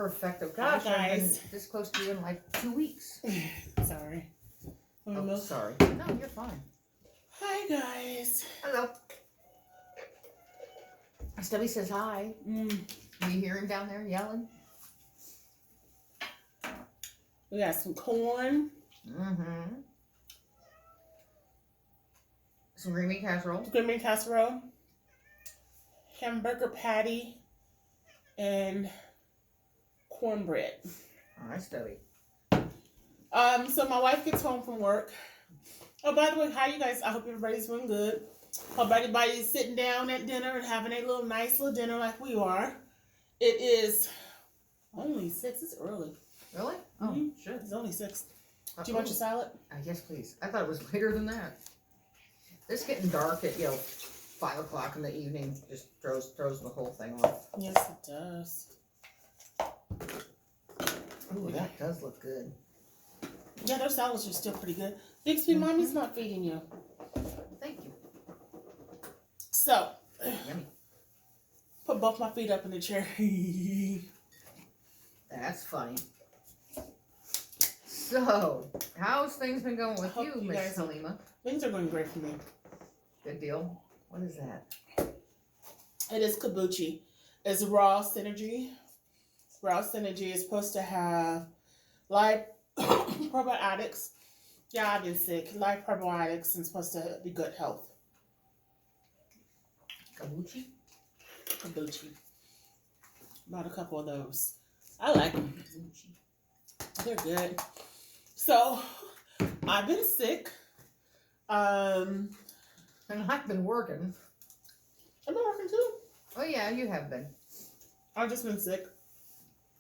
perfecto. Gosh, Hi, I've been guys. this close to you in like 2 weeks. Sorry. Oh, sorry. No, you're fine. Hi, guys. Hello. Stubby says hi. Mm. Do you hear him down there yelling? We got some corn, Mm-hmm. Some green bean casserole. green bean casserole, hamburger patty, and cornbread. All right, Stubby. So my wife gets home from work. Oh, by the way, hi, you guys. I hope everybody's doing good. Hope everybody's sitting down at dinner and having a nice little dinner like we are. It is only 6. It's early. Really? Oh, Mhm. shit. It's only 6. Do you want your salad? Yes, please. I thought it was later than that. It's getting dark at 5 o'clock in the evening. Just throws the whole thing off. Yes, it does. Ooh, that does look good. Yeah, those salads are still pretty good. Bixby, Mommy's not feeding you. Thank you. So, Yummy. put both my feet up in the chair. That's funny. So, how's things been going with Hope you, you Miss guys- Halima? Things are going great for me. Good deal. What is that? It is kombucha. It's raw synergy. Raw synergy is supposed to have live probiotics. Yeah, I've been sick. Live probiotics and supposed to be good health. Kabuchi? Kombucha. Bought a couple of those. I like them. Kabuchi. They're good. So, I've been sick. And I've been working. I've been working too. Oh, yeah, you have been. I've just been sick.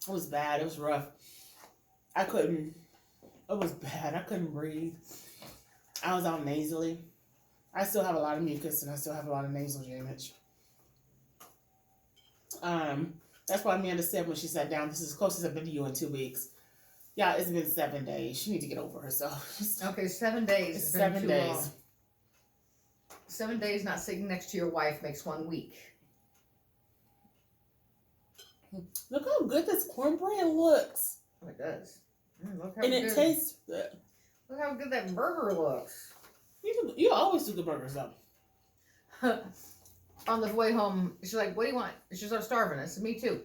It was bad. It was rough. It was bad. I couldn't breathe. I was out nasally. I still have a lot of mucus and I still have a lot of nasal damage. That's why Amanda said when she sat down, this is as close as I've been to you in 2 weeks. Yeah, it's been 7 days. She needs to get over herself. Okay, 7 days. It's It's been 7 too days. long. 7 days not sitting next to your wife makes 1 week. Look how good this cornbread looks. Oh, it does. Look how And good. it tastes good. Look how good that burger looks. You always do good burgers though. On the way home, she's like, "What do you want?" She's like, "Starving." I said, "Me too."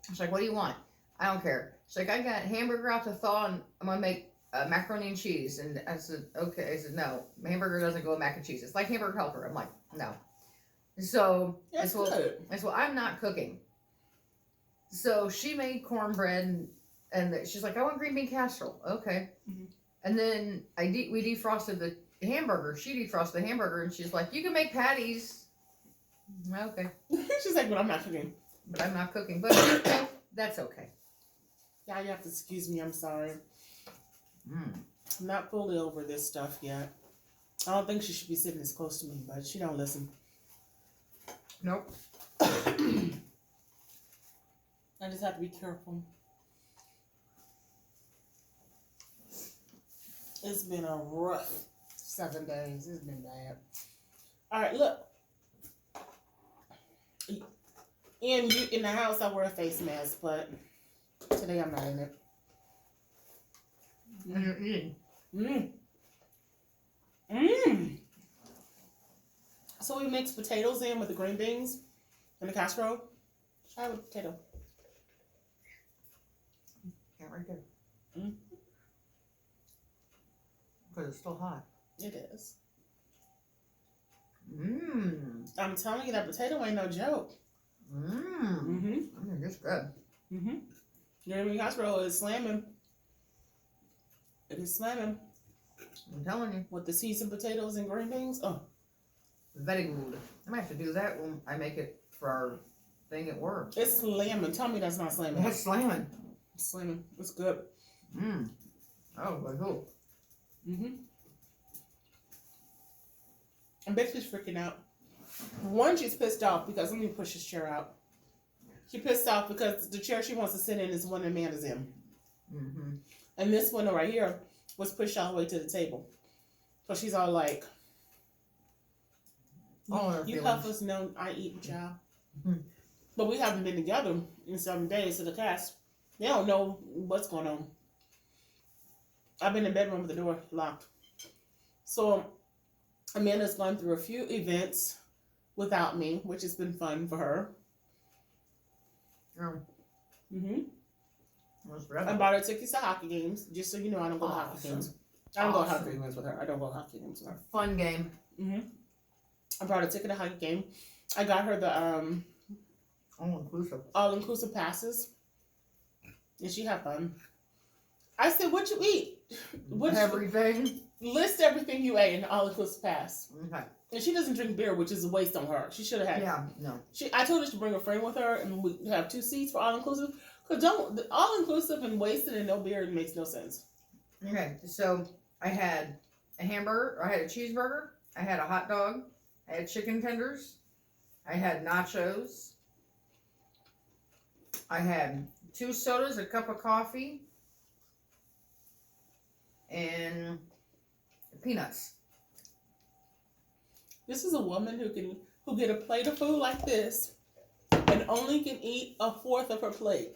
She's like, "What do you want?" I don't care. She's like, "I got hamburger out to thaw, and I'm gonna make macaroni and cheese." And I said, "Okay." I said, "No, hamburger doesn't go with mac and cheese. It's like Hamburger Helper." I'm like, "No." So That's I said, good. I said, "Well, I'm not cooking." So she made cornbread, and she's like, "I want green bean casserole." Okay. Mhm. And then we defrosted the hamburger. She defrosted the hamburger, and she's like, "You can make patties." Okay. She's like, but I'm not cooking. But I'm not cooking. But that's okay. Yeah, you have to excuse me. I'm sorry. Mm. I'm not fully over this stuff yet. I don't think she should be sitting this close to me, but she don't listen. Nope. I just have to be careful. It's been a rough 7 days. It's been bad. All right, look. In the house, I wear a face mask, but today I'm not in it. And you're eating. So we mix potatoes in with the green beans and the casserole. Try with potato. Yeah, right there. Mm. Because it's still hot. It is. Mmm. I'm telling you, that potato ain't no joke. Mmm. It's good. Green bean casserole is slamming. It is slamming I'm telling you. with the seasoned potatoes and green beans. Oh, Very good. I might have to do that when I make it for our thing at work. it's slamming. Tell me that's not slamming. That's slamming. It's slamming. It's good. Mmm. Oh, very cool. And Becky's freaking out. One, she's pissed off because, let me push this chair out. She pissed off because the chair she wants to sit in is one Amanda's in. Mm-hmm. And this one right here was pushed all the way to the table. So she's all like, All her you feelings. us know I eat with y'all. Mhm. But we haven't been together in 7 days, so the cast They don't know what's going on. I've been in the bedroom with the door locked. So Amanda's gone through a few events without me, which has been fun for her. Um, Mm-hmm. was I forever. bought her tickets to hockey games, just so you know I don't go to hockey Awesome. games. I don't go to Awesome. hockey games with her. I don't go to hockey games with her. Fun game. Mm-hmm. I brought a ticket to hockey game. I got her the All inclusive. all-inclusive passes. And she had fun. I said, what you eat? Everything. List everything you ate in the all-inclusive pass. Okay. And she doesn't drink beer, which is a waste on her. She should have had. Yeah. No. I told her to bring a friend with her, and we have 2 seats for all-inclusive. Cause all-inclusive and wasted and no beer makes no sense. Okay. So I had a hamburger. I had a cheeseburger. I had a hot dog. I had chicken tenders. I had nachos. I had 2 sodas, a cup of coffee, and peanuts. This is a woman who get a plate of food like this and only can eat a fourth of her plate.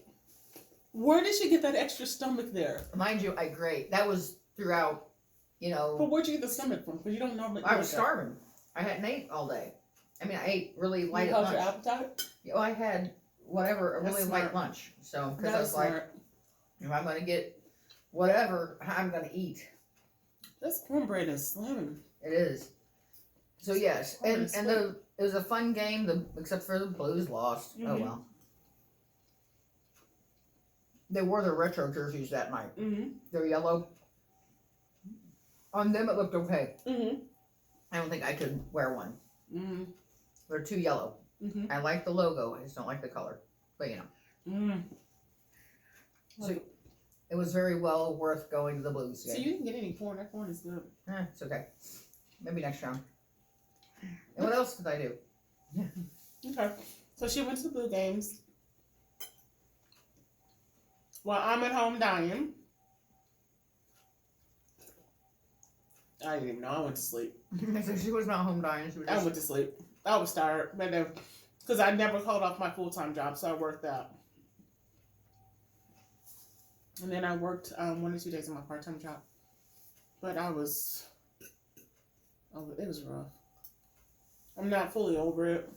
Where did she get that extra stomach there? Mind you, I grate. That was throughout, But where'd you get the stomach from? Because you don't normally. I was starving. I hadn't ate all day. I mean, I ate really light at How's lunch. your appetite? I had whatever, a That's really smart. light lunch. So, because I That's was like, smart. if I'm going to get whatever, I'm going to eat. This cornbread is slamming. It is. So, yes. Oh, And it's it was a fun game, except for the Blues lost. Oh, Mhm. well. They wore their retro jerseys that night. Mm-hmm. They're yellow. On them, it looked okay. Mm-hmm. I don't think I could wear one. Mm-hmm. They're too yellow. Mm-hmm. I like the logo. I just don't like the color. But, Mm-hmm. So, it was very well worth going to the Blues So game. you didn't get any corn. That corn is good. It's okay. Maybe next round. And what else did I do? Okay. So she went to the Blue Games. While I'm at home dying. I didn't even know. I went to sleep. So she was not home dying. She was I just, went to sleep. I was tired, but because I never called off my full-time job, so I worked out. And then I worked 1 or 2 days on my part-time job, but it was rough. I'm not fully over it.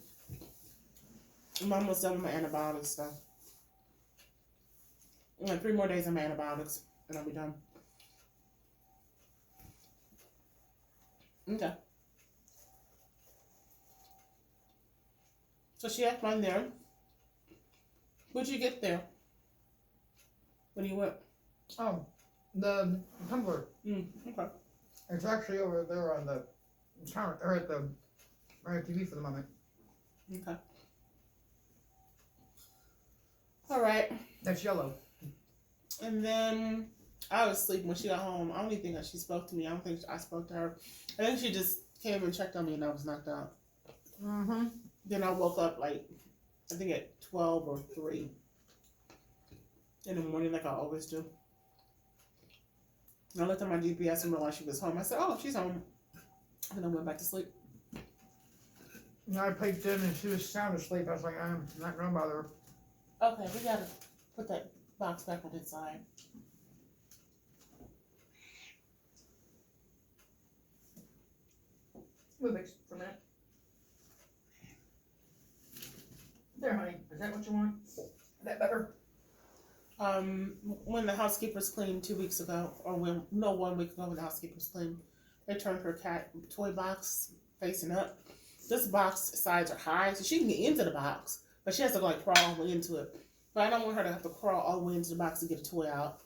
I'm almost done with my antibiotics stuff. Like 3 more days of my antibiotics, and I'll be done. Okay. So she had fun there. What'd you get there? When you went? oh, the tumbler. Okay. It's actually over there on the counter, or at the TV for the moment. Okay. All right. That's yellow. And then I was sleeping when she got home. I don't even think that she spoke to me. I don't think I spoke to her. I think she just came and checked on me and I was knocked out. Mm-hmm. Then I woke up I think at 12 or 3 in the morning like I always do. And I looked at my GPS and realized she was home. I said, oh, she's home. And then I went back to sleep. I peeked in and she was sound asleep. I was like, I'm not going to bother her. Okay, we gotta put that box back on its side. Move it for a minute. There, honey. Is that what you want? Is that better? When the housekeepers cleaned 2 weeks ago, or 1 week ago when the housekeepers cleaned, they turned her cat toy box facing up. This box sides are high, so she can get into the box, but she has to crawl all the way into it. But I don't want her to have to crawl all the way into the box to get a toy out.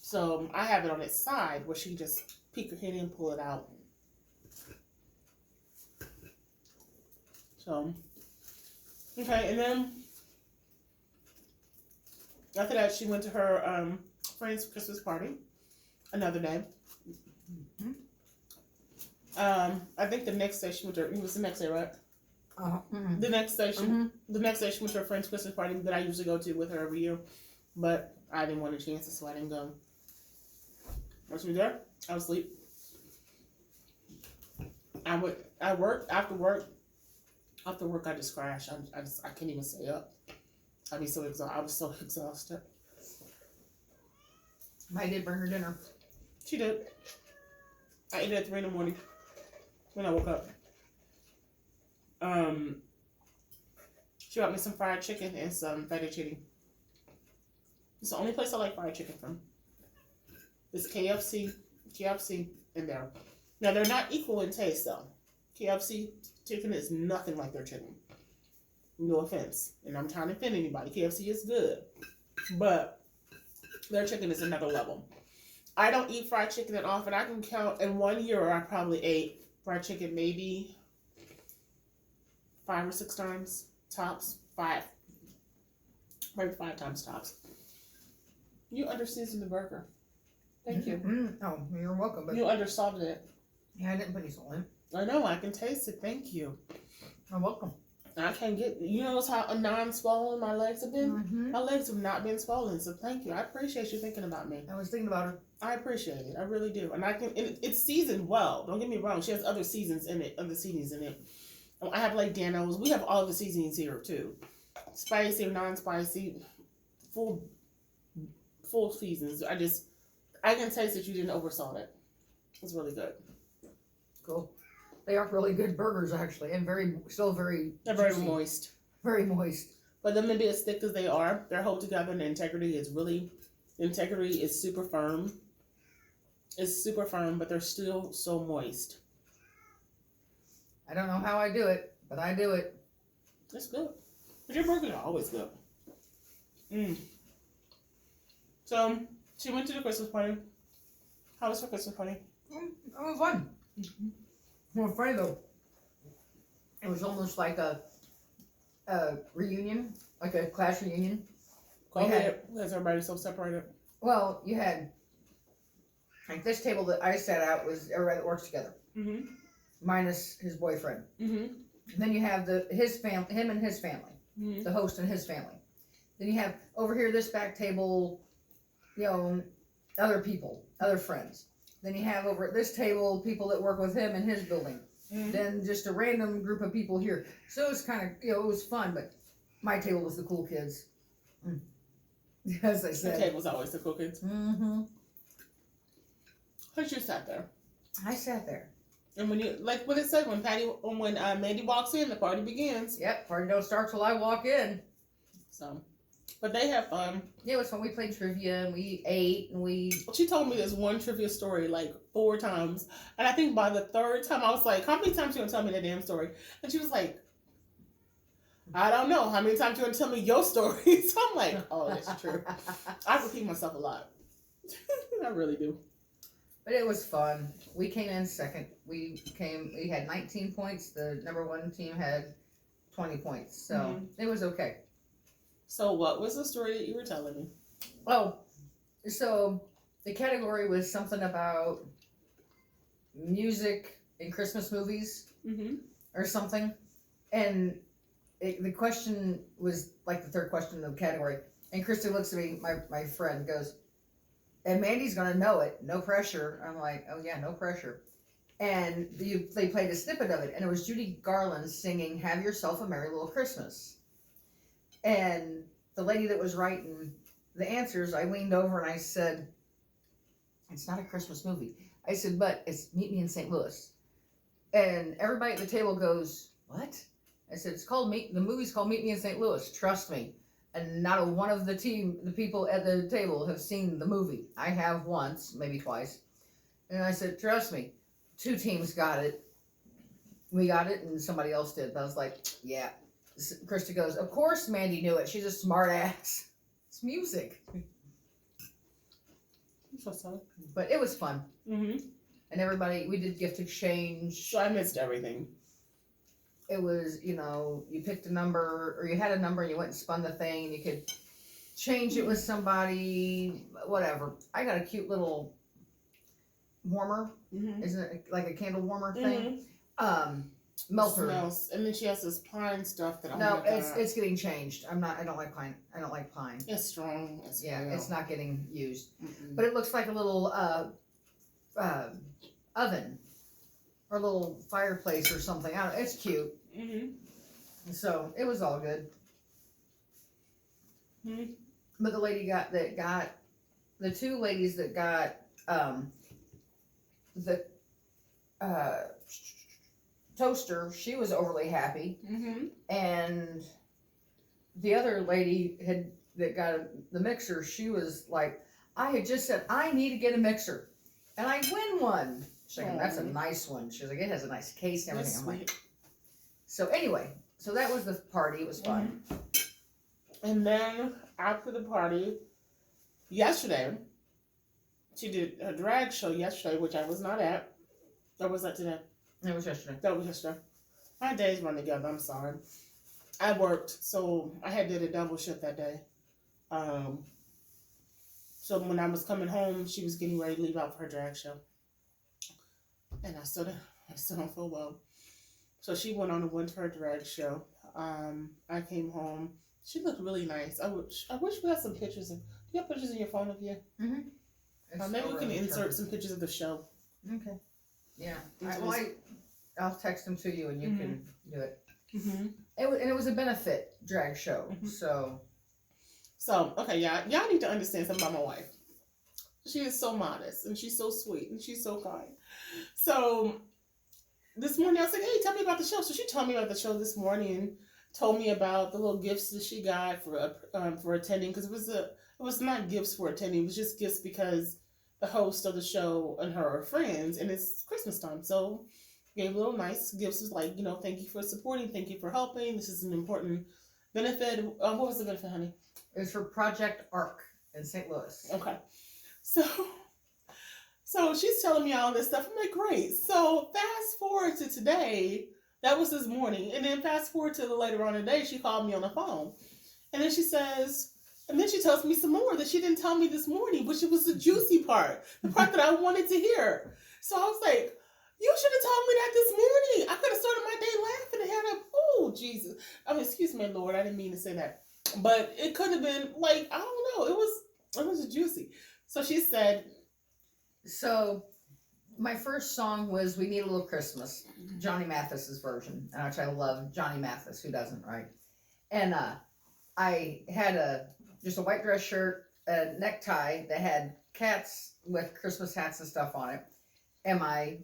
So I have it on its side where she can just peek her head in and pull it out. So, okay, and then after that, she went to her friend's Christmas party another day. Mm-hmm. I think the next day she went to. It was the next day, right? Mm-hmm. The next day, Mm-hmm. the next day she went to her friend's Christmas party that I usually go to with her every year, but I didn't want a chance, so I didn't go. Once she was there, I was asleep. I worked after work. After work, I just crashed. I can't even stay up. I was so exhausted. I did bring her dinner. She did. I ate it at 3 in the morning when I woke up. She brought me some fried chicken and some fettuccine. It's the only place I like fried chicken from. It's KFC in there. Now they're not equal in taste though. KFC chicken is nothing like their chicken. No offense, and I'm trying to offend anybody. KFC is good, but their chicken is another level. I don't eat fried chicken that often. I can count in 1 year I probably ate fried chicken maybe 5 or 6 times tops. 5, maybe 5 times tops. You under-seasoned the burger. Thank you. Oh, you're welcome. But You under-salted it. yeah, I didn't put any salt in it. I know. I can taste it. Thank you. You're welcome. I can't get. You notice how non-swollen my legs have been. Mm-hmm. My legs have not been swollen, so thank you. I appreciate you thinking about me. I was thinking about her. I appreciate it. I really do. And I can. It's seasoned well. Don't get me wrong. She has other seasons in it. Other seasonings in it. I have like Danos. We have all the seasonings here too. Spicy or non-spicy, full seasons. I can taste that you didn't oversalt it. It's really good. Cool. They are really good burgers actually, and still very. They're very juicy. moist. Very moist. But them to be as thick as they are, they're hold together, and the integrity is super firm. It's super firm, but they're still so moist. I don't know how I do it, but I do it. It's good. But your burgers are always good. So she went to the Christmas party. How was her Christmas party? It was fun. Well, funny though, it was almost like a reunion, like a class reunion. Has everybody so separated? Well, you had like this table that I sat at was everybody that works together, minus his boyfriend. And then you have him and his family, the host and his family. Then you have over here this back table, other people, other friends. Then you have over at this table people that work with him in his building. Then just a random group of people here. So it was kind of, it was fun, but my table was the cool kids. As I said. The table's always the cool kids. Mm-hmm. But you sat there. I sat there. And when you, like what it said, when Mandy walks in, the party begins. Yep, party don't start till I walk in. So, but they have fun. Yeah, it was fun. We played trivia and we ate and She told me this one trivia story like 4 times. And I think by the 3rd time, I was like, how many times you gonna tell me that damn story? And she was like, I don't know. How many times you gonna tell me your story? So I'm like, oh, that's true. I repeat myself a lot. I really do. But it was fun. We came in second. We had 19 points. The number 1 team had 20 points. So it was okay. So what was the story that you were telling me? Oh, so the category was something about music in Christmas movies or something. And the question was like the 3rd question of the category. And Krista looks at me, my friend, goes, and Mandy's going to know it. No pressure. I'm like, oh yeah, no pressure. And they played a snippet of it. And it was Judy Garland singing Have Yourself a Merry Little Christmas. And the lady that was writing the answers, I leaned over and I said, it's not a Christmas movie. I said, but it's Meet Me in St. Louis. And everybody at the table goes, what? I said, the movie's called Meet Me in St. Louis. Trust me. And not a one of the people at the table have seen the movie. I have once, maybe twice. And I said, trust me, 2 teams got it. We got it and somebody else did. But I was like, yeah. Krista goes, of course Mandy knew it. She's a smart ass. It's music. But it was fun. And everybody, we did gift exchange. So I missed everything. It was, you picked a number, or you had a number and you went and spun the thing and you could change it with somebody, whatever. I got a cute little warmer. Isn't it like a candle warmer thing? Melter. Smells. And then she has this pine stuff that it's getting changed. I don't like pine. I don't like pine. It's strong. It's not getting used. But it looks like a little oven or a little fireplace or something. I don't know. It's cute. So it was all good. But the lady that got the two ladies that got the toaster, she was overly happy, Mm-hmm. and the other lady that got the mixer. She was like, I had just said I need to get a mixer, and I win one. She's like, that's a nice one. She was like, it has a nice case and everything. That's I'm sweet. like, so anyway, so that was the party. It was fun. And then after the party, yesterday, she did a drag show yesterday, which I was not at. Or was that today? It was yesterday. That was yesterday. My days run together. I'm sorry. I worked, so I had did a double shift that day. So when I was coming home, she was getting ready to leave out for her drag show, and I still don't feel well. So she went on and went to her drag show. I came home. She looked really nice. I wish we had some pictures. Do you have pictures in your phone of you? Mm-hmm. Maybe we can insert some pictures of the show. Okay. Yeah. Into I'll text them to you and you can do it. Mm-hmm. It was a benefit drag show. Mhm. So Okay, yeah, y'all need to understand something about my wife. She is so modest and she's so sweet and she's so kind. So this morning I was like, hey, tell me about the show. So she told me about the show this morning and told me about the little gifts that she got for attending, because it was not gifts for attending, it was just gifts because the host of the show and her are friends and it's Christmas time. So gave little nice gifts, was like, thank you for supporting, thank you for helping. This is an important benefit. What was the benefit, honey? it was for Project Arc in St. Louis. Okay. So she's telling me all this stuff. I'm like, great. So fast forward to today. That was this morning. And then fast forward to later on in the day, she called me on the phone. And then she tells me some more that she didn't tell me this morning, which was the juicy part, the part that I wanted to hear. So I was like, you should have told me that this morning. I could have started my day laughing and had oh, Jesus. I mean, excuse me, Lord. I didn't mean to say that. But it could have been like, I don't know. It was juicy. So she said. So my first song was We Need a Little Christmas, Johnny Mathis's version, which I love. Johnny Mathis, who doesn't, right? And I had just a white dress shirt, a necktie that had cats with Christmas hats and stuff on it, and my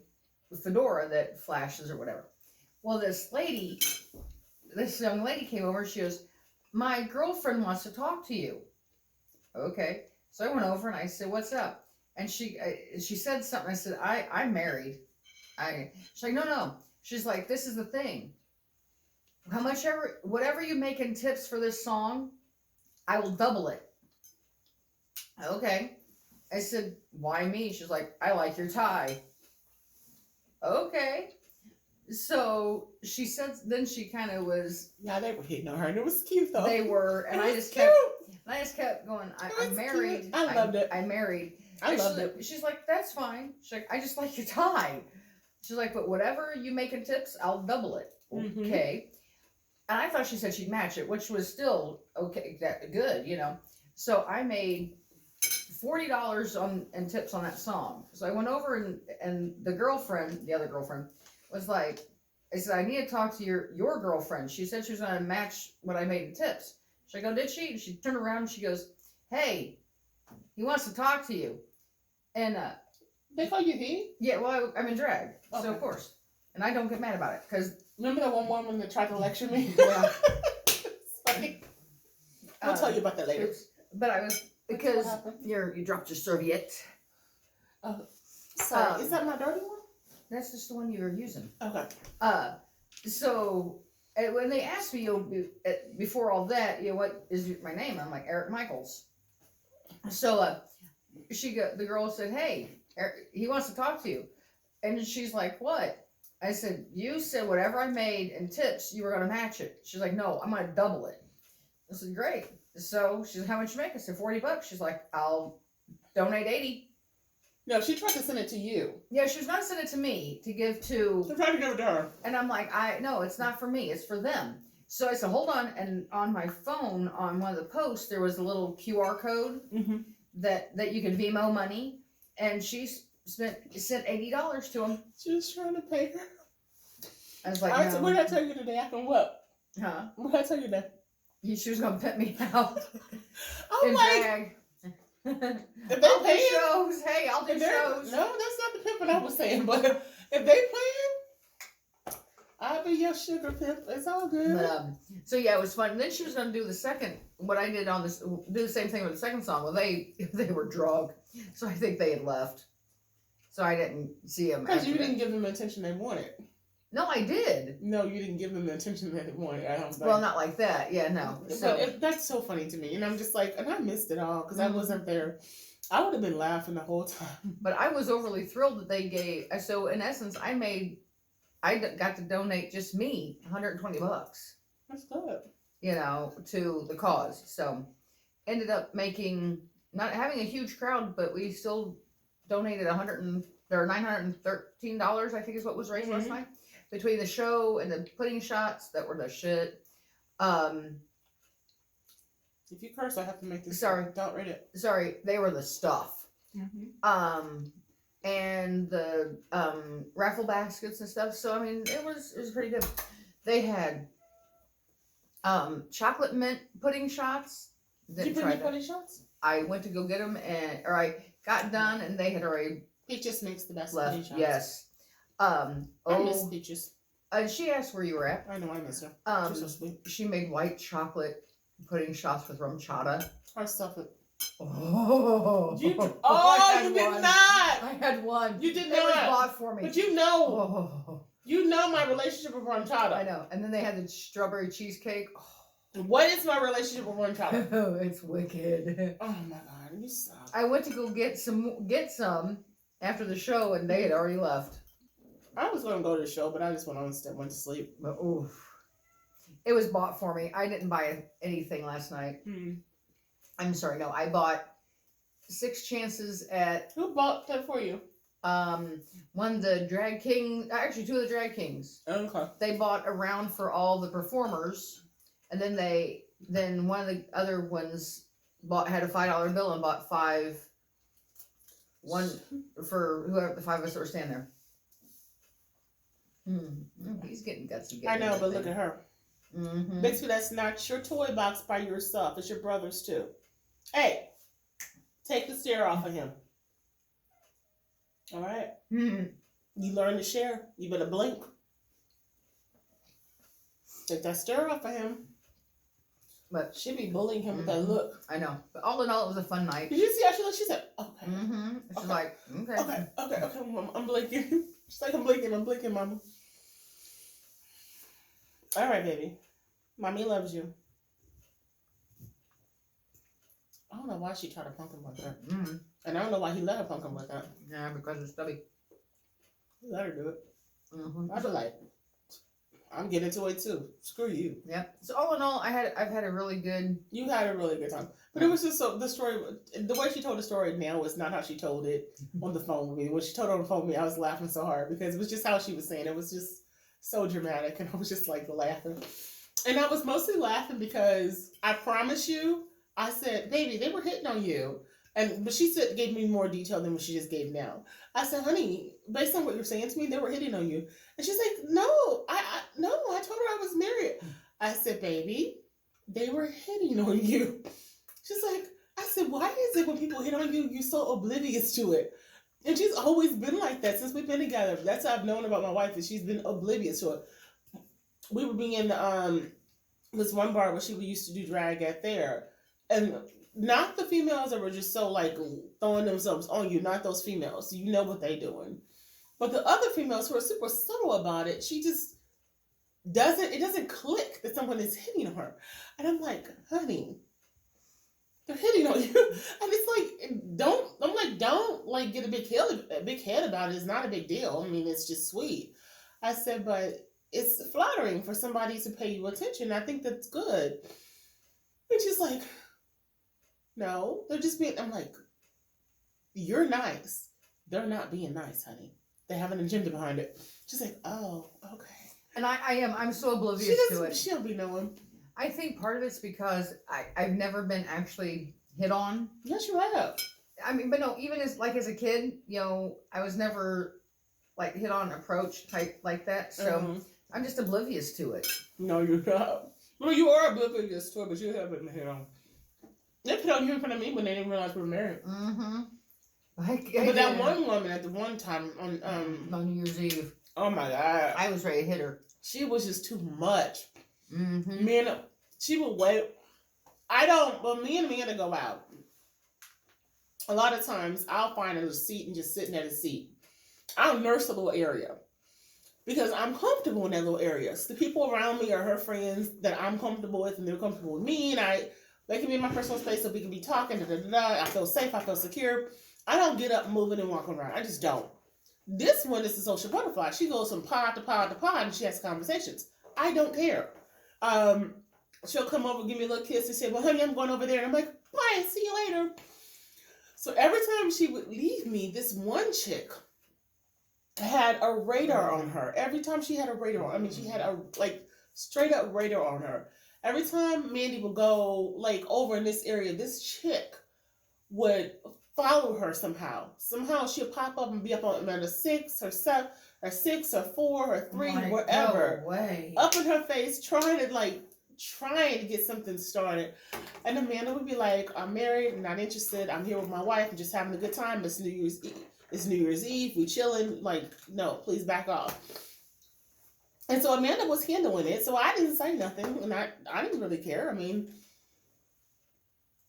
fedora that flashes or whatever. Well, this young lady came over. She goes, my girlfriend wants to talk to you. Okay. So I went over and I said, what's up? And she said something. I said, I'm married. She's like, no. She's like, this is the thing. Whatever you make in tips for this song, I will double it. Okay. I said, why me? She's like, I like your tie. Okay. So she said, then she kind of was. Yeah, they were hitting on her, and it was cute though. They were, and I just kept going. I'm married. Cute. I loved it. I'm married. I loved it. She's like, that's fine. She's like, I just like your tie. She's like, but whatever you make in tips, I'll double it. Mm-hmm. Okay. And I thought she said she'd match it, which was still okay, good, So I made $40 in tips on that song. So I went over and the other girlfriend, was like, I said, I need to talk to your girlfriend. She said she was going to match what I made in tips. She's like, oh, did she? And she turned around and she goes, hey, he wants to talk to you. And they call you he? Yeah, well, I'm in drag, okay. So of course. And I don't get mad about it, because... Remember that one woman that tried to lecture me? Yeah. It's funny. I'll tell you about that later. But I was... Because you dropped your serviette. Oh, sorry. Is that my dirty one? That's just the one you were using. Okay. So when they asked me, before all that, what is my name? I'm like, Eric Michaels. So the girl said, hey, Eric, he wants to talk to you. And she's like, what? I said, you said whatever I made in tips, you were going to match it. She's like, no, I'm going to double it. I said, great. So she's like, how much you make? I said, $40. She's like, I'll donate 80. No, she tried to send it to you. Yeah, she was going to send it to me to give to... She tried to give it to her. And I'm like, no, it's not for me. It's for them. So I said, hold on. And on my phone, on one of the posts, there was a little QR code that you could Venmo money. And she sent $80 to him. She was trying to pay her. I was like, no. What did I tell you today? I can what? Huh? What did I tell you today? She was going to put me out. I'm in like... drag. If they I'll do paying, shows. Hey, I'll do if they're- shows. No, that's not the pimping I was saying. But if they paying, I'll be your sugar pimp. It's all good. But so yeah, it was fun. And then she was gonna do the second. What I did on this, do the same thing with the second song. Well, they were drunk, so I think they had left. So I didn't see them. Because you didn't give them the attention they wanted. No, I did. No, you didn't give them the attention they wanted. I don't think. Well, not like that. Yeah, no. So But that's so funny to me, and I'm just like, and I missed it all because I wasn't there. I would have been laughing the whole time. but I was overly thrilled that they gave. So in essence, I got to donate just me $120. That's good. You know, to the cause. So ended up not having a huge crowd, but we still donated $913, I think is what was raised last night, between the show and the pudding shots that were the shit. If you curse, I have to make this. Sorry. Don't read it. Sorry, they were the stuff. And the raffle baskets and stuff. So I mean, it was pretty good. They had chocolate mint pudding shots. Did you bring me pudding shots? I went to go get them, or I got done, and they had already Peaches makes the best pudding left. shots. Yes. I miss Peaches. She asked where you were at. I know, I miss her. She's so sweet. She made white chocolate pudding shots with rum chata. Our stuff. Oh, You did one. not. I had one. You did It was not. bought for me. But you know my relationship with rum I chata. know. And then they had the strawberry cheesecake. What is my relationship with rum chata? Oh, it's wicked. Oh my god, you suck. I went to go get some after the show, and they had already left. I was gonna go to the show, but I just went to sleep. But oof, it was bought for me. I didn't buy anything last night. I'm sorry. No, I bought 6 chances at Who bought that for you? one of the drag king. Actually, 2 of the drag kings. Okay. They bought a round for all the performers, and then one of the other ones had a $5 bill and bought 5. One for whoever the 5 of us that were standing there. He's getting gutsy. I know, but look at her. Mm-hmm. Bixby, that's not your toy box by yourself. It's your brother's too. Hey, take the stare off of him. All right? Mm-hmm. You learn to share. You better blink. Take that stare off of him. But she be bullying him with that look. I know. But all in all, it was a fun night. Did you see how she looked? She said, okay. Mm-hmm. She's like, okay. Okay, Mama. I'm blinking. She's like, I'm blinking, Mama. All right, baby. Mommy loves you. I don't know why she tried to punk him like that. Mm-hmm. And I don't know why he let her punk him like that. Yeah, because it's stubby. He let her do it. Mm-hmm. I feel like I'm getting into it too. Screw you. Yep. So all in all, I've had a really good. You had a really good time, but it was just so the story. The way she told the story now was not how she told it on the phone with me. When she told it on the phone with me, I was laughing so hard because it was just how she was saying it. It was just so dramatic, and I was just like laughing. And I was mostly laughing because I promise you, I said, "Baby, they were hitting on you," but she said gave me more detail than what she just gave now. I said, "Honey, based on what you're saying to me, they were hitting on you." And she's like, "No, I told her I was married." I said, "Baby, they were hitting on you." She's like, I said, "Why is it when people hit on you, you're so oblivious to it?" And she's always been like that since we've been together. That's what I've known about my wife, is she's been oblivious to it. We were being in this one bar where she used to do drag at there. And not the females that were just so like throwing themselves on you, not those females. You know what they doing. But the other females who are super subtle about it, she just it doesn't click that someone is hitting on her. And I'm like, honey, they're hitting on you. And it's like, don't get a big head about it. It's not a big deal. I mean, it's just sweet. I said, but it's flattering for somebody to pay you attention. I think that's good. And she's like, no, they're just being, I'm like, you're nice. They're not being nice, honey. They have an agenda behind it. She's like, oh, okay. And I'm so oblivious to it. She'll be knowing. I think part of it's because I've never been actually hit on. Yes, you have. I mean, but no, even as a kid, I was never like hit on, approach type like that. So I'm just oblivious to it. No, you're not. Well, you are oblivious to it, but you haven't been hit on. They put on you in front of me when they didn't realize we were married. Mm-hmm. But that one woman at the one time on New Year's Eve. Oh my God. I was ready to hit her. She was just too much. Mm-hmm. She would wait. When me and Amanda go out, a lot of times I'll find a seat and just sitting at a seat. I'll nurse a little area because I'm comfortable in that little area. So the people around me are her friends that I'm comfortable with, and they're comfortable with me, and they can be in my personal space so we can be talking. I feel safe. I feel secure. I don't get up moving and walking around. I just don't. This one is a social butterfly. She goes from pod to pod to pod, and she has conversations. I don't care. She'll come over, give me a little kiss, and say, "Well, honey, I'm going over there." And I'm like, "Bye, see you later." So every time she would leave me, this one chick had a radar on her. Every time she had a radar on, I mean, she had a straight up radar on her. Every time Mandy would go over in this area, this chick would follow her somehow. Somehow she'd pop up and be up on a 6 or 7 or 6 or 4 or 3, wherever. No way. Up in her face, trying to get something started. And Amanda would be like, "I'm married, I'm not interested. I'm here with my wife, I'm just having a good time. It's New Year's Eve. We chilling. No, please back off." And so Amanda was handling it, so I didn't say nothing, and I didn't really care. I mean,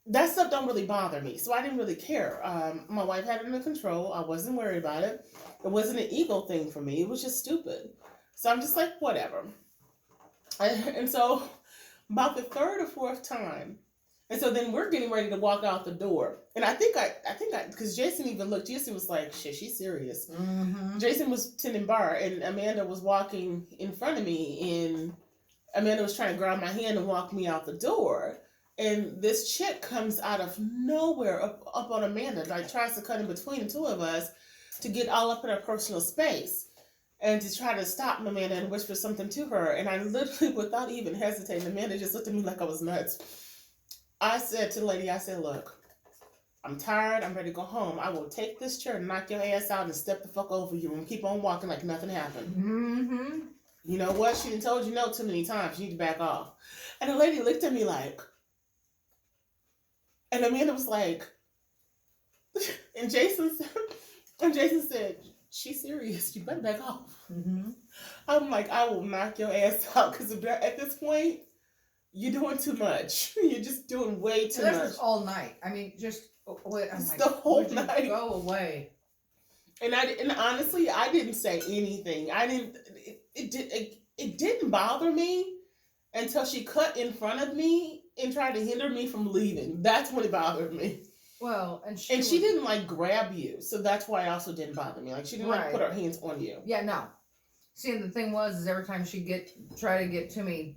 that stuff don't really bother me, so I didn't really care. My wife had it under control. I wasn't worried about it. It wasn't an ego thing for me. It was just stupid. So I'm just like, whatever. And so about the 3rd or 4th time, and so then we're getting ready to walk out the door. And I think because Jason even looked, Jason was like, "Shit, she's serious." Mm-hmm. Jason was tending bar, and Amanda was walking in front of me, and Amanda was trying to grab my hand and walk me out the door. And this chick comes out of nowhere up on Amanda, tries to cut in between the two of us to get all up in her personal space and to try to stop Amanda and whisper something to her. And I literally, without even hesitating, Amanda just looked at me like I was nuts. I said to the lady, "Look, I'm tired. I'm ready to go home. I will take this chair and knock your ass out and step the fuck over you and keep on walking like nothing happened." Mm-hmm. You know what? She done told you no too many times. You need to back off. And the lady looked at me like, and Amanda was like, and Jason said, "She's serious. You better back off." Mm-hmm. I'm like, "I will knock your ass out because at this point, you're doing too much. You're just doing way too much." This was all night. I mean, just wait. The whole night. Go away. And honestly, I didn't say anything. I didn't. It didn't bother me until she cut in front of me and tried to hinder me from leaving. That's when it bothered me. Well, and she didn't grab you, so that's why it also didn't bother me. She didn't put her hands on you. Yeah, no. See, the thing is every time she try to get to me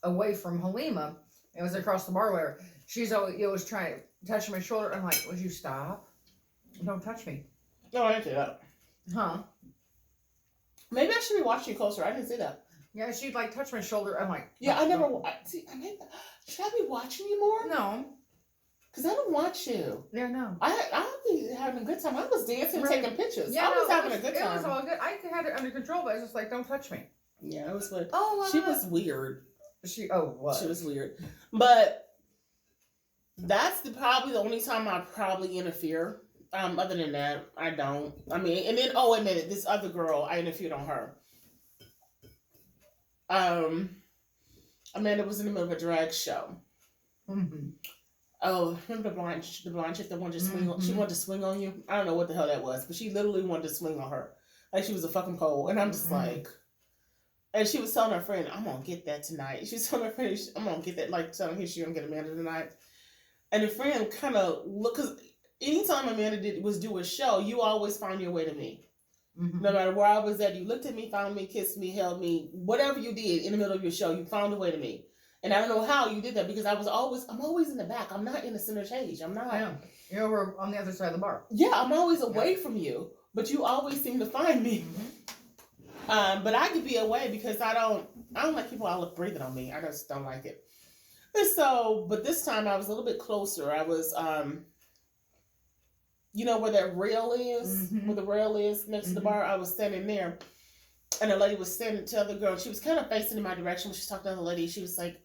away from Halima, it was across the bar where she's always trying to touch my shoulder. I'm like, "Would you stop? Don't touch me." No, I didn't say that. Huh? Maybe I should be watching you closer. I didn't say that. Yeah, she'd touch my shoulder. I'm like, yeah, I never. See, should I be watching you more? No. Because I don't watch you. Yeah, no. I'll be having a good time. I was dancing, taking pictures. Yeah, I was having a good time. It was all good. I had it under control, but I was just like, "Don't touch me." Yeah, it was weird. Oh, she was weird. What? She was weird. But that's probably the only time I probably interfere. Other than that, I don't. I mean, and then, wait a minute, this other girl, I interfered on her. Amanda was in the middle of a drag show. Mm-hmm. Oh, remember the blonde chick that wanted to swing on? She wanted to swing on you. I don't know what the hell that was, but she literally wanted to swing on her, like she was a fucking pole. And I'm just like, and she was telling her friend, "I'm gonna get that tonight." She's telling her friend, "I'm gonna get that," telling her she's gonna get Amanda tonight. And the friend kind of looked, because anytime Amanda was do a show, you always found your way to me. Mm-hmm. No matter where I was at, you looked at me, found me, kissed me, held me, whatever you did in the middle of your show, you found a way to me. And I don't know how you did that, because I'm always in the back. I'm not in the center stage. I'm not. Yeah. You're over on the other side of the bar. Yeah, I'm always away from you, but you always seem to find me. Mm-hmm. But I could be away because I don't like people all up breathing on me. I just don't like it. And so, but this time I was a little bit closer. I was, you know where that rail is? Mm-hmm. Where the rail is next to the bar? I was standing there. And a lady was standing to the other girl. She was kind of facing in my direction when she was talking to the lady. She was like,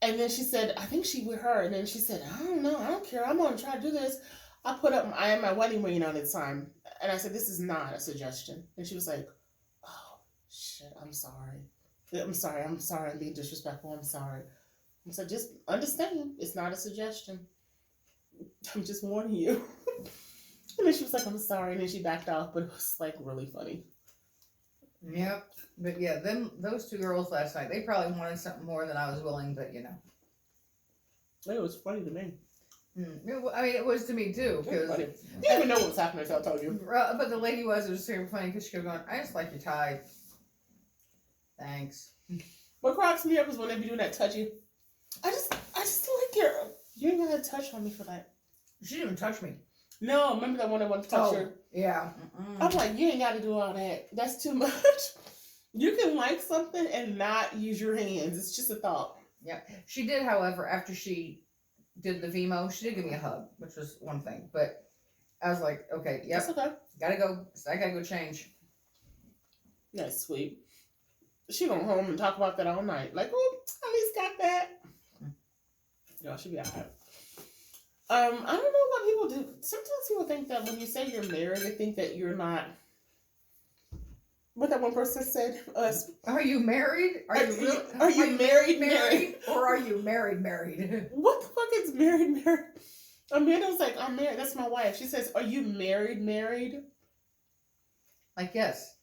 And then she said, I think she with her. And then she said, I don't know. I don't care. I'm going to try to do this. I had my wedding ring on at the time. And I said, this is not a suggestion. And she was like, oh, shit, I'm sorry. I'm sorry. I'm being disrespectful. I'm sorry. I said, just understand. It's not a suggestion. I'm just warning you. And then she was like, I'm sorry. And then she backed off. But it was like really funny. Yep. But yeah, those two girls last night, they probably wanted something more than I was willing, but you know. It was funny to me. I mean, it was to me too. Because you didn't even know what was happening until I told you. But the lady it was super funny because she kept going, I just like your tie. Thanks. What cracks me up is when they be doing that touchy. I just like your. You ain't gotta touch on me for that. She didn't even touch me. No, remember that one that wanted to touch her? Yeah. I'm like, you ain't gotta do all that. That's too much. You can like something and not use your hands. It's just a thought. Yep. She did, however, after she did the Vimo, she did give me a hug, which was one thing. But I was like, okay, yep. That's okay. Gotta go. I gotta go change. That's sweet. She went home and talk about that all night. Like, oh, at least got that. Yeah, she'll be alright. I don't know what people do. Sometimes people think that when you say you're married, they think that you're not. What that one person said, us. Are you married? Are you married? Or are you married? What the fuck is married? Amanda was like, I'm married. That's my wife. She says, are you married? Like, yes.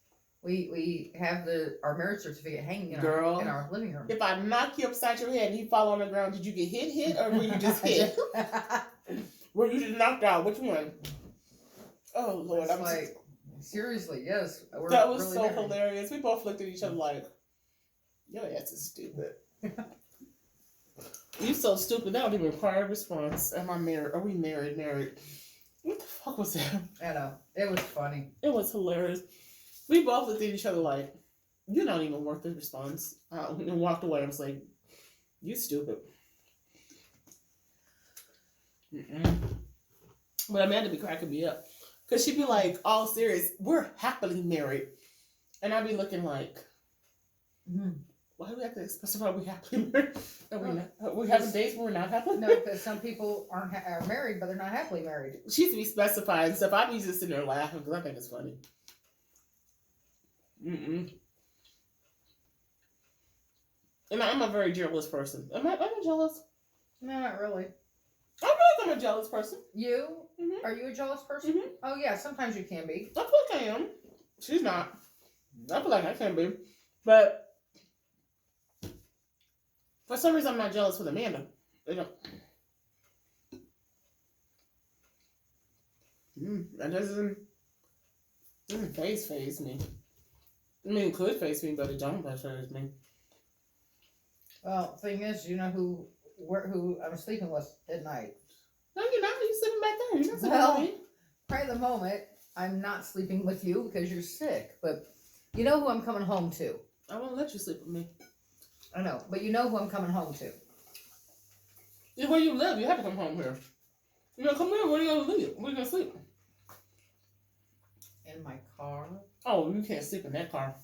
We have our marriage certificate hanging in our living room. If I knock you upside your head and you fall on the ground, did you get hit, or were you just hit? Were you just knocked out? Which one? Oh, Lord. I'm like, seriously, yes. That was really so married. hilarious. We both looked at each other like, your ass is stupid. You so stupid. That don't even require a response. Am I married? Are we married? What the fuck was that? I know. It was funny. It was hilarious. We both looked at each other like, you're not even worth the response. And walked away. I was like, you stupid. But Amanda be cracking me up. Because she'd be like, all serious, we're happily married. And I'd be looking like, why do we have to specify we happily married? Are we having days where we're not happily No, married? because some people are married, but they're not happily married. She used to be specifying stuff. I'd be just sitting there laughing because I think it's funny. And I'm a very jealous person. Am I jealous? No, not really. I feel like I'm a jealous person. You? Are you a jealous person? Oh, yeah, sometimes you can be. I feel like I am. She's not. I feel like I can be. But for some reason, I'm not jealous with Amanda. You know. That doesn't phase me. I mean, it could face me, but it don't phase me. Well, thing is, you know who I'm sleeping with at night. No, you're not. You're sleeping back there. You're not sleeping Well, with me. right at the moment, I'm not sleeping with you because you're sick. But you know who I'm coming home to. I won't let you sleep with me. I know, but you know who I'm coming home to. Yeah, where you live, you have to come home here. You know, come here. Where are you going to live? Where are you going to sleep? In my car. Oh, you can't sleep in that car.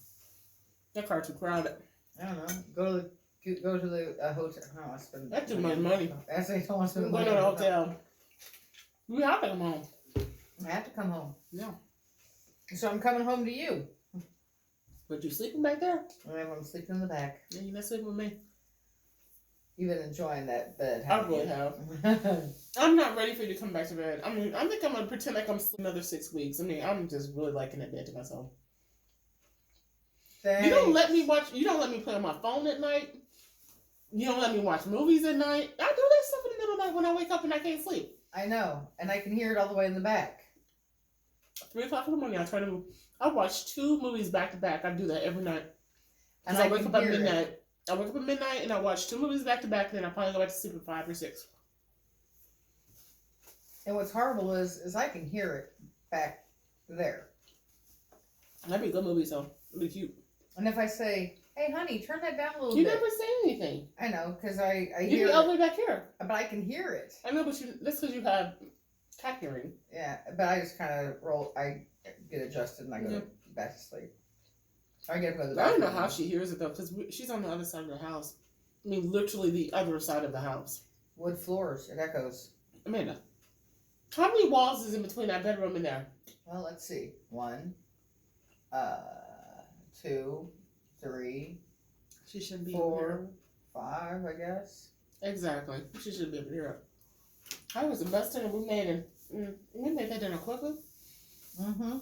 That car too crowded. I don't know. Go to the hotel. Oh, I spend. That's too much money. I say don't want to spend Go money to the on hotel. We have to come home. I have to come home. Yeah. So I'm coming home to you. But you sleeping back there? I'm sleeping in the back. Yeah, you're not sleeping with me. You've been enjoying that bed. I really have. I'm not ready for you to come back to bed. I mean, I think I'm going to pretend like I'm sleeping another 6 weeks. I mean, I'm just really liking that bed to myself. Thanks. You don't let me play on my phone at night. You don't let me watch movies at night. I do that stuff in the middle of the night when I wake up and I can't sleep. I know, and I can hear it all the way in the back. 3 o'clock in the morning, I watch 2 movies back to back. I do that every night. And I wake up at midnight. It. I wake up at midnight and I watch 2 movies back to back, and then I probably go back to sleep at 5 or 6. And what's horrible is I can hear it back there. That'd be a good movie, so it'd be cute. And if I say, "Hey, honey, turn that down a little You bit," never say anything. I know, because I You hear be all the it, way back here. but I can hear it. I know, but that's because you have cat hearing. Yeah, but I just kind of I get adjusted and I go back to sleep. I get to go to the I don't know bathroom. how she hears it though, because she's on the other side of the house. I mean, literally the other side of the house. Wood floors. It echoes. Amanda, how many walls is in between that bedroom and there? Well, let's see. 1, 2, 3, She shouldn't be 4, 5, I guess. Exactly. She should be able to hear it. That was the best dinner we made, and we made that dinner quickly. Mm-hmm.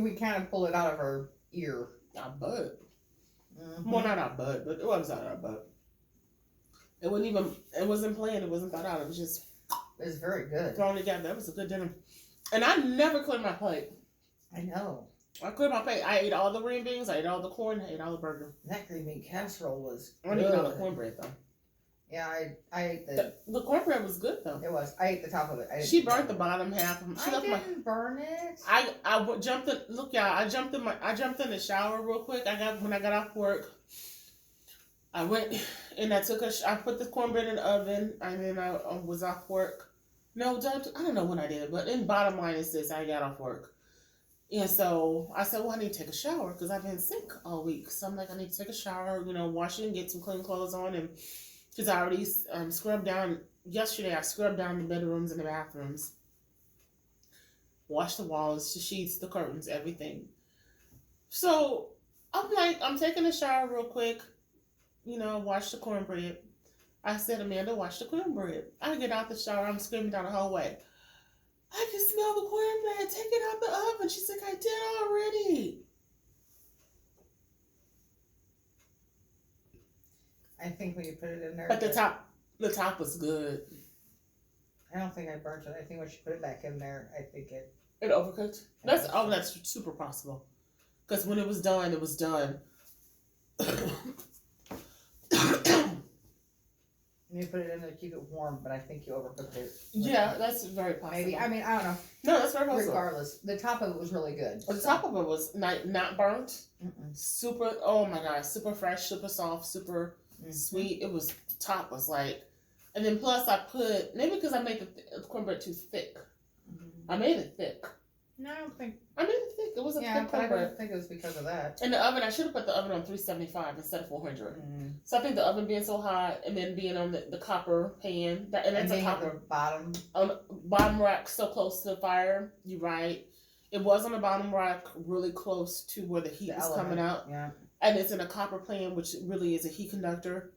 We kind of pulled it out of her ear. Our butt. Mm-hmm. Well, not our butt, but it was out of our butt. It wasn't planned, it wasn't thought out, it was just It was very good. thrown together. It was a good dinner. And I never cleared my plate. I know. I cleared my plate. I ate all the green beans, I ate all the corn, I ate all the burger. That green bean casserole was I good. didn't eat all the cornbread, though. Yeah, I ate the. The cornbread was good, though. It was. I ate the top of it. She burnt the bottom half. She I left didn't burn it. I jumped in. Look, y'all. I jumped in the shower real quick. When I got off work, I went and I put the cornbread in the oven, and then I was off work. No, I don't know when I did it, but in bottom line is this: I got off work, and so I said, "Well, I need to take a shower because I've been sick all week." So I'm like, "I need to take a shower, wash it and get some clean clothes on," and because I already scrubbed down yesterday. I scrubbed down the bedrooms and the bathrooms. Wash the walls, the sheets, the curtains, everything. So I'm like, I'm taking a shower real quick, wash the cornbread. I said, Amanda, wash the cornbread. I get out the shower, I'm screaming down the hallway. I can smell the cornbread, take it out the oven. She's like, I did already. I think when you put it in there. But the top was good. I don't think I burnt it. I think when she put it back in there, I think it. It overcooked? That's super possible. Because when it was done, it was done. You put it in there to keep it warm, but I think you overcooked it. Yeah, that's very possible. Maybe. I mean, I don't know. No, that's very possible. Regardless, the top of it was really good. The top of it was not burnt. Mm-mm. Super, oh my God, super fresh, super soft, super sweet. It was, top was like, and then plus I put, maybe because I made the cornbread too thick. Mm-hmm. I made it thick. No, I don't think. I made it thick. It was a thick but I cornbread. don't think it was because of that. In the oven, I should have put the oven on 375 instead of 400. Mm-hmm. So I think the oven being so hot and then being on the copper pan, and it's a copper bottom. Bottom rack so close to the fire. You're right. It was on the bottom rack, really close to where the heat is coming out. Yeah. And it's in a copper pan, which really is a heat conductor.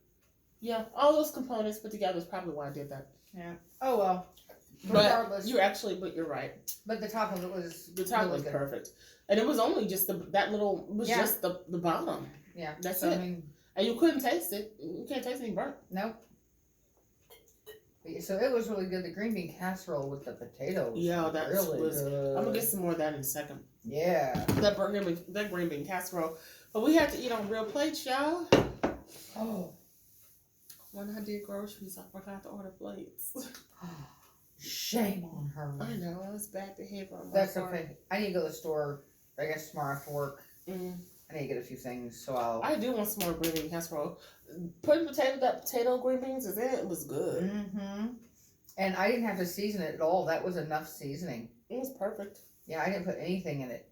Yeah, all those components put together is probably why I did that. Yeah. Oh well. Regardless, you're right. But the top of it was really good. Perfect, and it was only just just the bottom. Yeah, that's it. I mean, and you couldn't taste it. You can't taste any burnt. Nope. So it was really good. The green bean casserole with the potatoes. Yeah, that really was good. I'm gonna get some more of that in a second. Yeah. That green bean casserole, but we had to eat on real plates, y'all. Oh. When I did groceries, I forgot to order plates. Shame on her. I know, it was bad behavior on my That's part. okay. I need to go to the store, I guess, tomorrow after work. Mm. I need to get a few things, so I do want some more green bean casserole. Putting potato green beans is in it was good. Mm-hmm. And I didn't have to season it at all. That was enough seasoning. It was perfect. Yeah, I didn't put anything in it.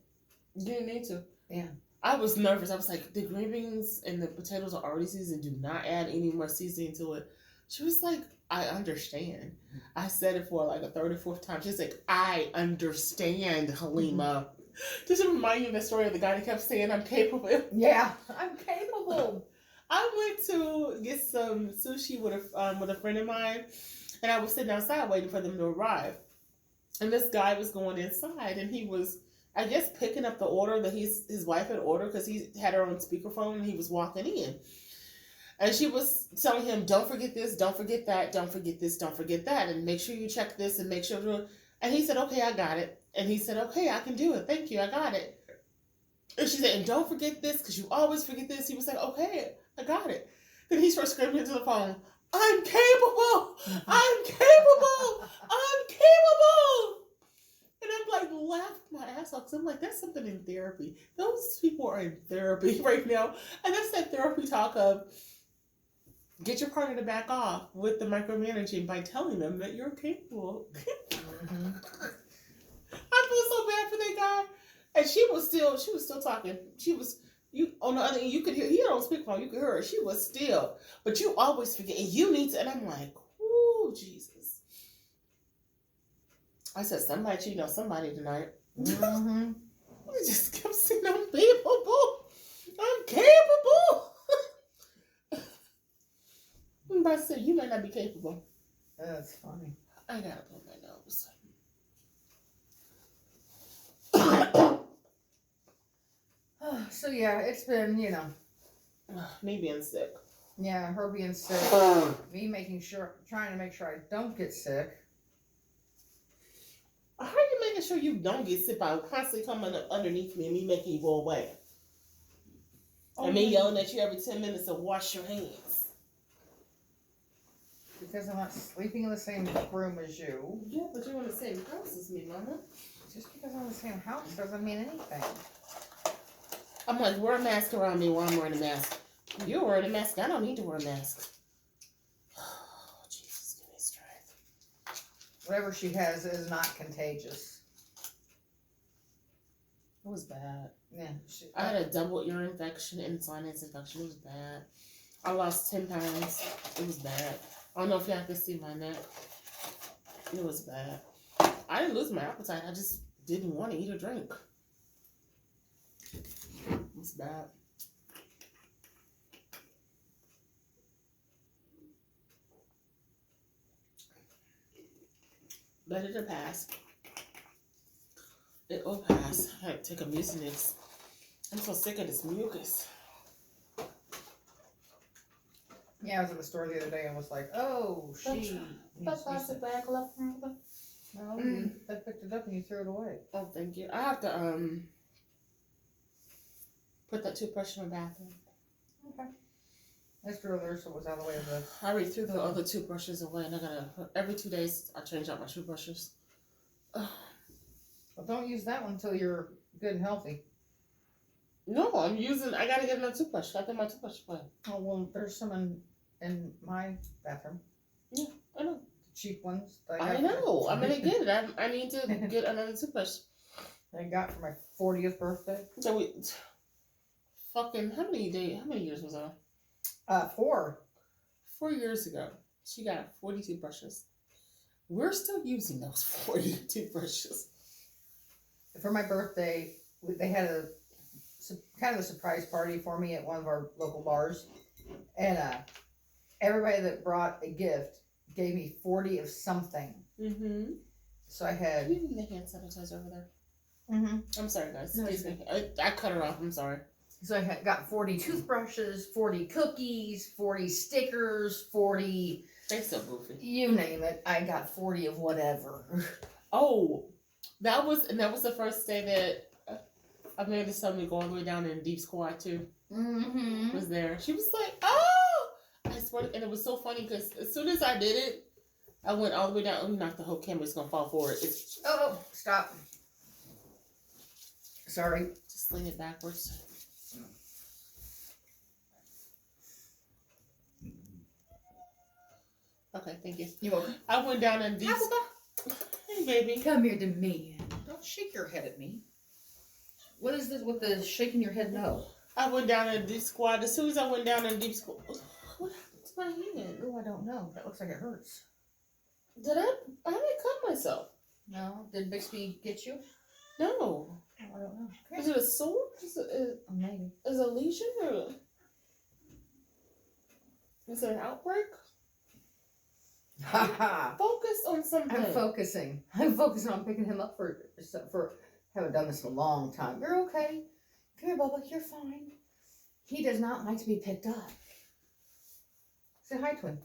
You didn't need to. Yeah. I was nervous. I was like, the green beans and the potatoes are already seasoned. Do not add any more seasoning to it. She was like, I understand. I said it for like a third or fourth time. She's like, I understand, Halima. Does it remind you of the story of the guy that kept saying, I'm capable? Yeah, I'm capable. I went to get some sushi with a friend of mine, and I was sitting outside waiting for them to arrive. And this guy was going inside, and he was, I guess, picking up the order that his wife had ordered because he had her on speakerphone, and he was walking in. And she was telling him, don't forget this, don't forget that, don't forget this, don't forget that, and make sure you check this and make sure. And he said, okay, I got it. And he said, okay, I can do it. Thank you, I got it. And she said, and don't forget this because you always forget this. He was like, okay, I got it. Then he starts screaming into the phone, I'm capable! I'm capable! I'm capable! And I'm like, laughing my ass off because I'm like, that's something in therapy. Those people are in therapy right now. And that's that therapy talk of, get your partner to back off with the micromanaging by telling them that you're capable. Mm-hmm. I feel so bad for that guy. And she was still talking. She was, You on the other end, you could hear. He don't speak phone. You could hear her. She was still, but you always forget, and you need to. And I'm like, "Ooh, Jesus!" I said, "Somebody cheating on somebody tonight." Mm-hmm. I just kept saying, "I'm capable. I'm capable." I'm about to say, "You may not be capable." That's funny. I gotta blow my nose. So yeah, it's been, Me being sick. yeah, her being sick, me trying to make sure I don't get sick. How are you making sure you don't get sick by constantly coming up underneath me and me making you go away? And me yelling at you every 10 minutes to wash your hands. Because I'm not sleeping in the same room as you. Yeah, but you're in the same house as me, Mama. Just because I'm in the same house doesn't mean anything. I'm like, wear a mask around me while I'm wearing a mask. You're wearing a mask. I don't need to wear a mask. Oh, Jesus, give me strength. Whatever she has is not contagious. It was bad. Yeah. I had a double ear infection and sinus infection. It was bad. I lost 10 pounds. It was bad. I don't know if y'all can see my neck. It was bad. I didn't lose my appetite. I just didn't want to eat or drink. It was bad. But it'll pass. It will pass. I had to take a Mucinex. I'm so sick of this mucus. Yeah, I was at the store the other day and was like, oh, she. That plastic bag left from the... No, I picked it up and you threw it away. Oh, thank you. I have to put that toothbrush in my bathroom. Okay. This girl there, so it was out of the way of the. I already threw the other toothbrushes away, and I gotta every 2 days I change out my toothbrushes. Well, don't use that one until you're good and healthy. No, I gotta get another toothbrush. I think my toothbrush away. Oh well, there's some in my bathroom. Yeah, I know. Cheap ones. I know. I'm gonna get it. I need to get another toothbrush. I got for my 40th birthday. So we fucking how many years was I? 4. 4 years ago, she got 40 toothbrushes. We're still using those 40 toothbrushes. For my birthday, they had a kind of a surprise party for me at one of our local bars, and everybody that brought a gift gave me 40 of something. Mm-hmm. So I had. Can you leave the hand sanitizer over there? Mm-hmm. I'm sorry, guys. No, Excuse me. I cut her off. I'm sorry. So I got 40 toothbrushes, 40 cookies, 40 stickers, 40. They're so goofy. You name it. I got 40 of whatever. Oh, that was the first day that Amanda saw me go all the way down in deep squat too. Mm-hmm. Was there? She was like, "Oh!" I swear, and it was so funny because as soon as I did it, I went all the way down. We knocked the whole camera's gonna fall forward. It's Oh, stop. Sorry. just lean it backwards. Okay, thank you. You welcome. I went down in deep. Hey, baby. Come here to me. Don't shake your head at me. What is this with the shaking your head? No. I went down in deep squat. As soon as I went down in deep squat, what happened to my hand? Oh, I don't know. That looks like it hurts. Did I didn't cut myself. No. Did Bixby get you? No. Oh, I don't know. Is it a sore? Is it Maybe. a lesion or is it an outbreak? Ha ha. Focus on something. I'm focusing. I'm focusing on picking him up for haven't done this in a long time. You're okay. Come here, Bubba. You're fine. He does not like to be picked up. Say hi, twin.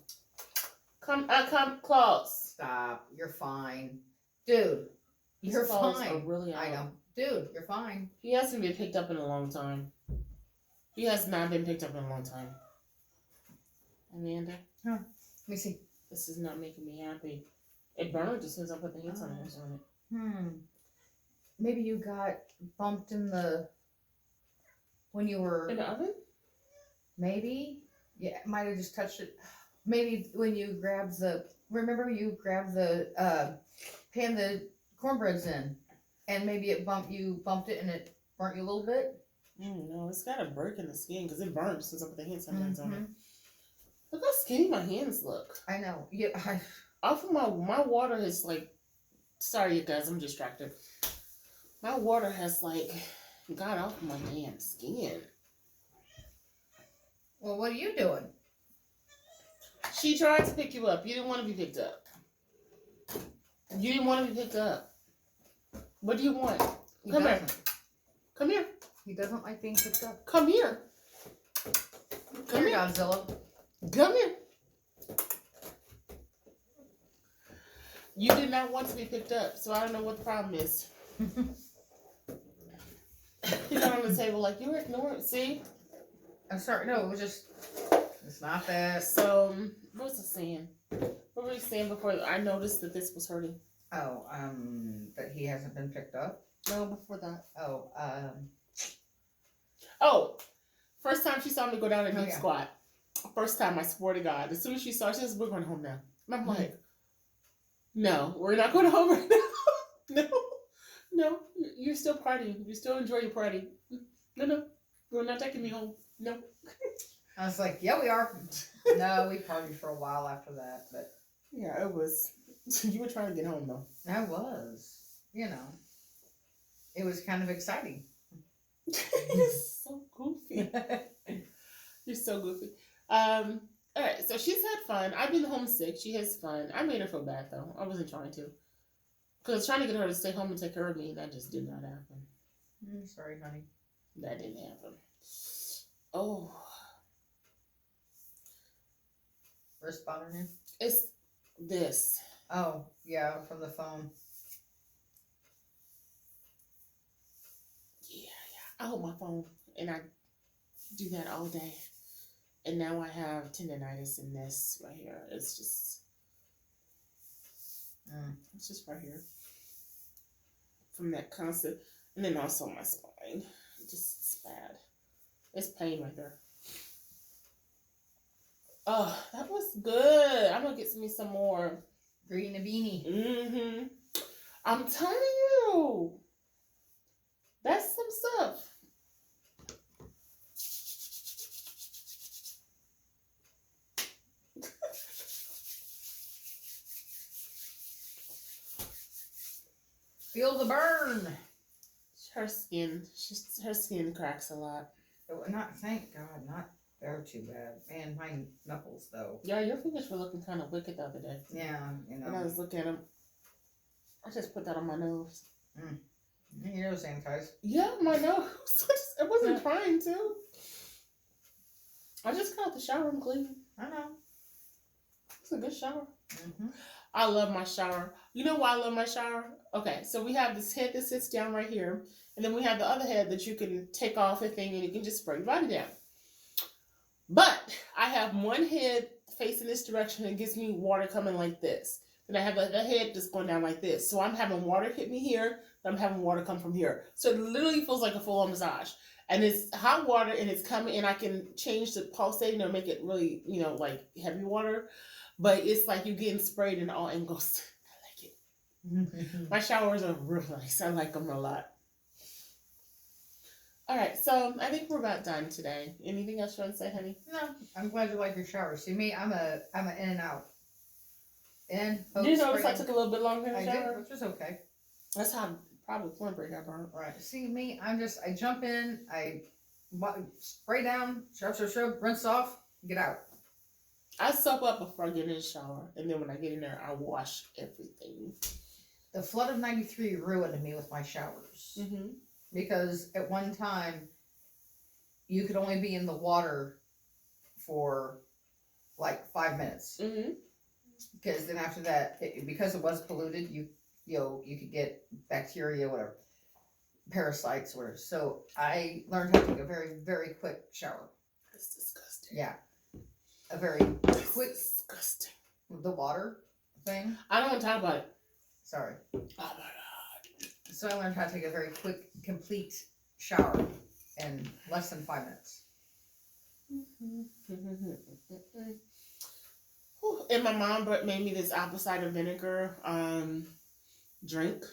Come close. Stop. You're fine. Dude, you're His claws fine. are really out. I know. Dude, you're fine. He hasn't been picked up in a long time. He has not been picked up in a long time. Amanda? Huh. Let me see. This is not making me happy. It burned as soon as I put the hand sanitizer on it. Maybe you got bumped when you were. In the oven? Maybe. Yeah, might have just touched it. Maybe when you grabbed remember you grabbed the pan the cornbread's in, and maybe you bumped it and it burnt you a little bit. No, it's got a break in the skin because it burns since I put the hand sanitizer on it. Mhm. Look how skinny my hands look. I know. Yeah. Off of my water is like. Sorry, you guys, I'm distracted. My water has like got off my damn skin. Well, what are you doing? She tried to pick you up. You didn't want to be picked up. You didn't want to be picked up. What do you want? He Come here. doesn't. Come here. He doesn't like being picked up. Come here. Come Come here, here. Godzilla. Come here. You did not want to be picked up, so I don't know what the problem is. He got on the table like, you were ignoring. See? I'm sorry. No, it was just. It's not that. So, what was I saying? What were you saying before I noticed that this was hurting? Oh, that he hasn't been picked up. No, before that. Oh, First time she saw me go down and Oh, deep yeah. squat. First time, I swear to God. As soon as she saw, she says, we're going home now. And I'm like, no, we're not going home right now. No, you're still partying. You still enjoy your party. No, you're not taking me home. No. I was like, yeah, we are. No, we partied for a while after that, but Yeah, it was. You were trying to get home, though. I was. You know, it was kind of exciting. You're so goofy. You're so goofy. All right, so she's had fun. I've been homesick. She has fun. I made her feel bad, though. I wasn't trying to. Because I was trying to get her to stay home and take care of me, and that just did not happen. Sorry, honey. That didn't happen. Oh. Wrist bothering you? It's this. Oh, yeah, from the phone. Yeah. I hold my phone, and I do that all day. And now I have tendonitis in this right here. It's just right here. From that constant, and then also my spine. It's bad. It's pain right there. Oh, that was good. I'm gonna get me some more. Green a beanie. Mm-hmm. I'm telling you. That's some stuff. Feel the burn. Her skin cracks a lot. Oh, thank God, not they're too bad. Man, my knuckles though. Yeah, your fingers were looking kind of wicked the other day. Yeah, you know. When I was looking at them, I just put that on my nose. You know, sanitize. Yeah, my nose. I wasn't trying to. I just got out the shower and clean. I know. It's a good shower. Mm-hmm. I love my shower. You know why I love my shower? Okay, so we have this head that sits down right here, and then we have the other head that you can take off a thing and you can just spray your body down. But I have one head facing this direction and gives me water coming like this. Then I have the head just going down like this. So I'm having water hit me here, and I'm having water come from here. So it literally feels like a full-on massage. And it's hot water, and it's coming, and I can change the pulsating or make it really, like heavy water. But it's like you getting sprayed in all angles. I like it. My showers are real nice. I like them a lot. All right, so I think we're about done today. Anything else you want to say, honey? No, I'm glad you like your shower. See me, I'm a in and out. In. You notice I took a little bit longer in the I shower? did, which was okay. That's how probably point break got burnt. Right. See me, I jump in, I spray down, shrub, rinse off, get out. I soap up before I get in the shower, and then when I get in there, I wash everything. The flood of '93 ruined me with my showers. Mm-hmm. Because at one time, you could only be in the water for like 5 minutes. Mm-hmm. Because then after that, because it was polluted, you could get bacteria, whatever, parasites, whatever. So I learned how to take a very, very quick shower. That's disgusting. Yeah. A very quick. Disgusting. The water thing. I don't want to talk about it. Sorry. Oh my God. So I learned how to take a very quick, complete shower in less than 5 minutes. And my mom made me this apple cider vinegar drink.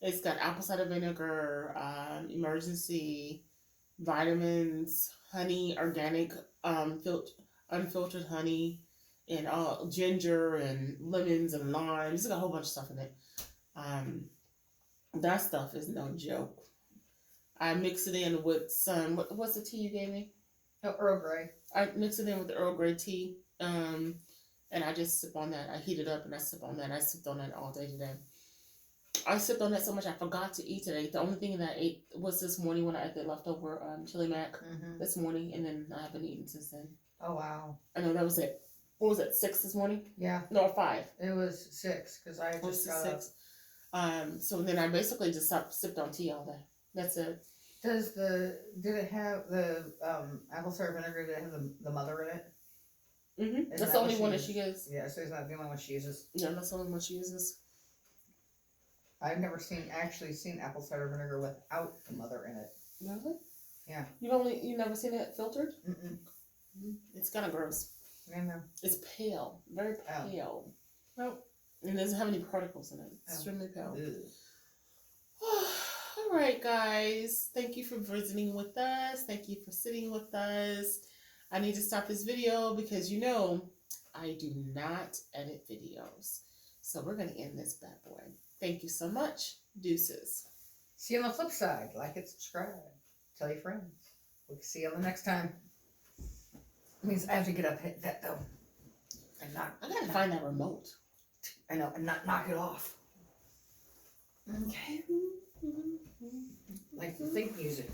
It's got apple cider vinegar, emergency vitamins, honey, organic, unfiltered honey, and ginger and lemons and limes. It's got a whole bunch of stuff in it. That stuff is no joke. I mix it in with some. What's the tea you gave me? Oh, Earl Grey. I mix it in with the Earl Grey tea. And I just sip on that. I heat it up and I sip on that. I sipped on that all day today. I sipped on that so much I forgot to eat today. The only thing that I ate was this morning when I ate the leftover chili mac this morning, and then I haven't eaten since then. Oh wow. I know that was it. What was it? 6 this morning? Yeah. No, 5. It was 6 because I just got 6. So then I basically just sipped on tea all day. That's it. Did it have the apple cider vinegar? Did it have the mother in it? Mm-hmm. That's that the only what one she that she gets. Yeah, so it's not the only one she uses. Yeah, that's the only one she uses. I've never seen apple cider vinegar without the mother in it. Really? Yeah. You never seen it filtered? Mm-mm. It's kind of gross. I know. It's pale, very pale. Nope. And it doesn't have any particles in it. It's extremely pale. Ugh. All right, guys. Thank you for visiting with us. Thank you for sitting with us. I need to stop this video because I do not edit videos. So we're going to end this bad boy. Thank you so much. Deuces. See you on the flip side. Like it, subscribe. Tell your friends. We'll see you on the next time. It means I have to get up, hit that though. And not. I got to find that remote. I know, and not knock it off. Okay. Like the think music.